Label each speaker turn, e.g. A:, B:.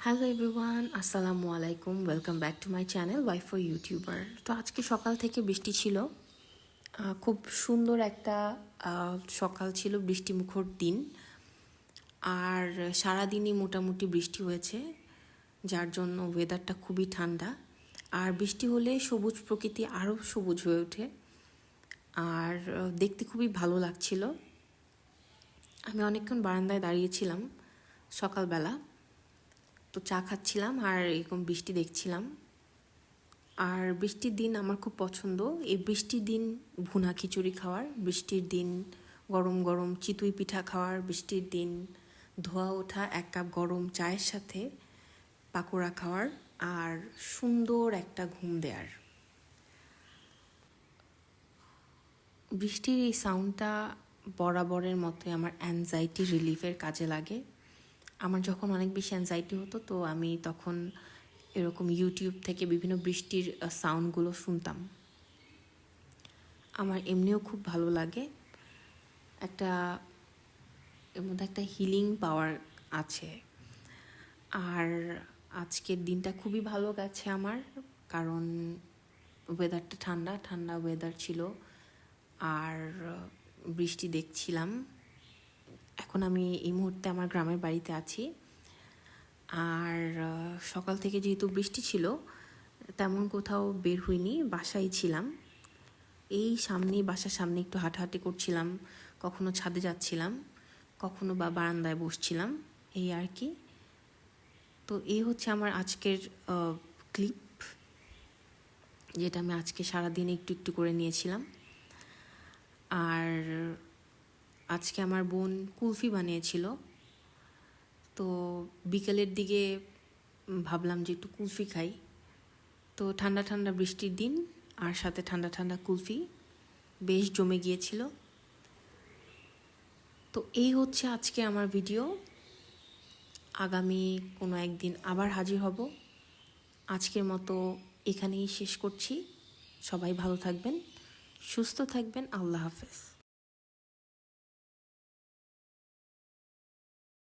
A: Hello everyone, আসসালামু আলাইকুম। Welcome back to my channel Y for YouTuber. তো আজকে সকাল থেকে বৃষ্টি ছিল, খুব সুন্দর একটা সকাল ছিল, বৃষ্টিমুখর দিন। আর সারাদিনই মোটামুটি বৃষ্টি হয়েছে, যার জন্য ওয়েদারটা খুবই ঠান্ডা। আর বৃষ্টি হলে সবুজ প্রকৃতি আরও সবুজ হয়ে ওঠে, আর দেখতে খুবই ভালো লাগছিল। আমি অনেকক্ষণ বারান্দায় দাঁড়িয়েছিলাম সকালবেলা, তো চা খাচ্ছিলাম আর এরকম বৃষ্টি দেখছিলাম। আর বৃষ্টির দিন আমার খুব পছন্দ। এই বৃষ্টির দিন ভুনা খিচুড়ি খাওয়ার, বৃষ্টির দিন গরম গরম চিতই পিঠা খাওয়ার, বৃষ্টির দিন ধোয়া ওঠা 1 কাপ গরম চায়ের সাথে পাকোড়া খাওয়ার, আর সুন্দর একটা ঘুম দেওয়ার। বৃষ্টির এই সাউন্ডটা বরাবরের মতোই আমার অ্যাংজাইটি রিলিফের কাজে লাগে। আমার যখন অনেক বেশি অ্যাংজাইটি হতো, তো আমি তখন এরকম ইউটিউব থেকে বিভিন্ন বৃষ্টির সাউন্ডগুলো শুনতাম। আমার এমনিও খুব ভালো লাগে, একটা এর মধ্যে একটা হিলিং পাওয়ার আছে। আর আজকের দিনটা খুবই ভালো গেছে আমার, কারণ ওয়েদারটা ঠান্ডা ঠান্ডা ওয়েদার ছিল, আর বৃষ্টি দেখছিলাম। এখন আমি এই মুহূর্তে আমার গ্রামের বাড়িতে আছি। আর সকাল থেকে যেহেতু বৃষ্টি ছিল, তেমন কোথাও বের হইনি, বাসায় ছিলাম। এই বাসার সামনে একটু হাঁটাহাঁটি করছিলাম, কখনো ছাদে যাচ্ছিলাম, কখনো বা বারান্দায় বসছিলাম, এই আর কি। তো এই হচ্ছে আমার আজকের ক্লিপ, যেটা আমি আজকে সারাদিন একটু একটু করে নিয়েছিলাম। আর আজকে আমার বোন কুলফি বানিয়েছিল, তো বিকেলের দিকে ভাবলাম যে একটু কুলফি খাই। তো ঠান্ডা ঠান্ডা বৃষ্টির দিন, আর সাথে ঠান্ডা ঠান্ডা কুলফি বেশ জমে গিয়েছিল। তো এই হচ্ছে আজকে আমার ভিডিও। আগামী কোনো একদিন আবার হাজির হব। আজকের মতো এখানেই শেষ করছি। সবাই ভালো থাকবেন, সুস্থ থাকবেন। আল্লাহ হাফেজ।